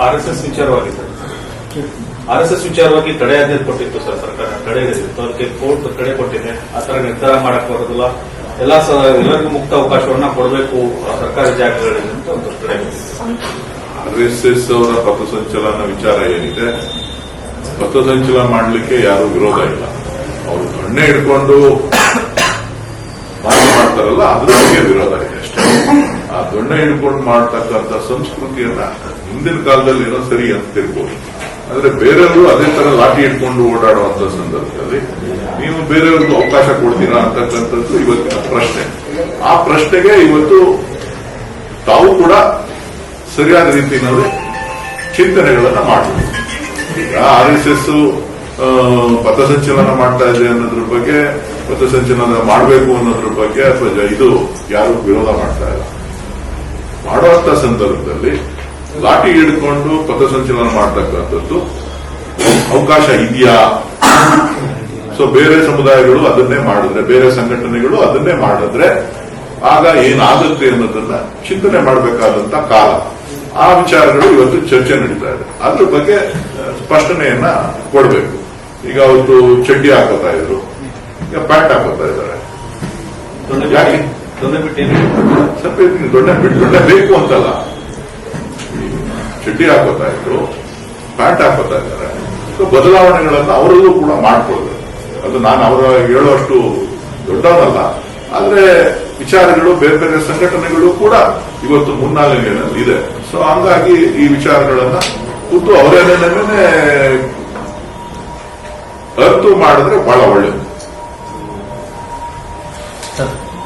RSS ವಿಚಾರವಾಗಿ sir, RSS ವಿಚಾರವಾಗಿ ತಡೆಯಾಜ್ಞೆ ಕೊಟ್ಟಿತ್ತು ಸರ್ ಸರ್ಕಾರ, ತಡೆ ಹಿಡಿದಿತ್ತು. ಅದಕ್ಕೆ ಕೋರ್ಟ್ ತಡೆ ಕೊಟ್ಟಿದೆ. ಆ ತರ ನಿರ್ಧಾರ ಮಾಡಕ್ ಬರೋದಿಲ್ಲ, ಎಲ್ಲರಿಗೂ ಮುಕ್ತ ಅವಕಾಶವನ್ನ ಕೊಡಬೇಕು ಸರ್ಕಾರಿ ಜಾಗಗಳಲ್ಲಿ ಅಂತ ಒಂದು ತಡೆ. ಆರ್ಎಸ್ಎಸ್ ಅವರ ಪಥಸಂಚಲನ ವಿಚಾರ ಏನಿದೆ, ಪಥಸಂಚಲನ ಮಾಡಲಿಕ್ಕೆ ಯಾರು ವಿರೋಧ ಇಲ್ಲ. ಅವರು ದೊಣ್ಣೆ ಹಿಡ್ಕೊಂಡು ಮಾಡ್ತಾರಲ್ಲ, ಅದ್ರ ಬಗ್ಗೆ ವಿರೋಧ ಇದೆ ಅಷ್ಟೇ. ಆ ದೊಣ್ಣೆ ಹಿಡ್ಕೊಂಡು ಮಾಡ್ತಕ್ಕಂಥ ಸಂಸ್ಕೃತಿಯನ್ನ ಹಿಂದಿನ ಕಾಲದಲ್ಲಿ ಏನೋ ಸರಿ ಅಂತ ತಿಳ್ಬೋದು. ಆದ್ರೆ ಬೇರೆಯವರು ಅದೇ ತರ ಲಾಠಿ ಹಿಡ್ಕೊಂಡು ಓಡಾಡುವಂತ ಸಂದರ್ಭದಲ್ಲಿ ನೀವು ಬೇರೆಯವ್ರಿಗೂ ಅವಕಾಶ ಕೊಡ್ತೀರಾ ಅಂತಕ್ಕಂಥದ್ದು ಇವತ್ತಿನ ಪ್ರಶ್ನೆ. ಆ ಪ್ರಶ್ನೆಗೆ ಇವತ್ತು ತಾವು ಕೂಡ ಸರಿಯಾದ ರೀತಿಯಲ್ಲಿ ಚಿಂತನೆಗಳನ್ನ ಮಾಡಬೇಕು. ಈಗ ಆರ್ಎಸ್ಎಸ್ ಪಥಸಂಚಲನ ಮಾಡ್ತಾ ಇದೆ ಅನ್ನೋದ್ರ ಬಗ್ಗೆ, ಪಥಸಂಚಲನ ಮಾಡಬೇಕು ಅನ್ನೋದ್ರ ಬಗ್ಗೆ ಅಥವಾ ಇದು ಯಾರು ವಿರೋಧ ಮಾಡ್ತಾ ಇಲ್ಲ. ಮಾಡುವಂತ ಸಂದರ್ಭದಲ್ಲಿ ಲಾಠಿ ಹಿಡ್ಕೊಂಡು ಪಥಸಂಚಲನ ಮಾಡ್ತಕ್ಕಂಥದ್ದು ಅವಕಾಶ ಇದೆಯಾ? ಸೊ ಬೇರೆ ಸಮುದಾಯಗಳು ಅದನ್ನೇ ಮಾಡಿದ್ರೆ, ಬೇರೆ ಸಂಘಟನೆಗಳು ಅದನ್ನೇ ಮಾಡಿದ್ರೆ ಆಗ ಏನಾಗುತ್ತೆ ಅನ್ನೋದನ್ನ ಚಿಂತನೆ ಮಾಡಬೇಕಾದಂತ ಕಾಲ. ಆ ವಿಚಾರಗಳು ಇವತ್ತು ಚರ್ಚೆ ನಡೀತಾ ಇದೆ. ಅದ್ರ ಬಗ್ಗೆ ಸ್ಪಷ್ಟನೆಯನ್ನ ಕೊಡಬೇಕು. ಈಗ ಅವತ್ತು ಚಡ್ಡಿ ಹಾಕೋತಾ ಇದ್ರು, ಈಗ ಪ್ಯಾಂಟ್ ಹಾಕೋತಾ ಇದ್ದಾರೆ. ಸ್ವಲ್ಪ ದೊಡ್ಡ ಬೇಕು ಅಂತಲ್ಲ, ಚಡ್ಡಿ ಹಾಕೋತಾ ಇದ್ರು, ಪ್ಯಾಂಟ್ ಹಾಕೋತಾ ಇದ್ದಾರೆ. ಸೊ ಬದಲಾವಣೆಗಳನ್ನ ಅವರಲ್ಲೂ ಕೂಡ ಮಾಡ್ಕೊಳ್ಬೇಕು. ಅದು ನಾನು ಅವರ ಹೇಳುವಷ್ಟು ದೊಡ್ಡವನಲ್ಲ, ಆದ್ರೆ ವಿಚಾರಗಳು ಬೇರೆ ಬೇರೆ ಸಂಘಟನೆಗಳು ಕೂಡ ಇವತ್ತು ಮುನ್ನೆಲೆಯಲ್ಲಿ ಇದೆ. ಸೊ ಹಂಗಾಗಿ ಈ ವಿಚಾರಗಳನ್ನ ಖುದ್ದು ಅವರೇನೇ ಅರ್ಥ ಮಾಡಿದ್ರೆ ಬಹಳ ಒಳ್ಳೆಯದು.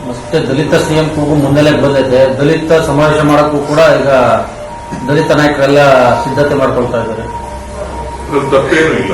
ಮತ್ತೆ ದಲಿತ ಸಿಎಂ ಕೂಗು ಮುನ್ನೆಲೆಗೆ ಬಂದಿದೆ. ದಲಿತ ಸಮಾವೇಶ ಮಾಡಕ್ಕೂ ಕೂಡ ಈಗ ದಲಿತ ನಾಯಕರೆಲ್ಲ ಸಿದ್ಧತೆ ಮಾಡ್ಕೊಳ್ತಾ ಇದ್ದಾರೆ. ತಪ್ಪೇನೂ ಇಲ್ಲ.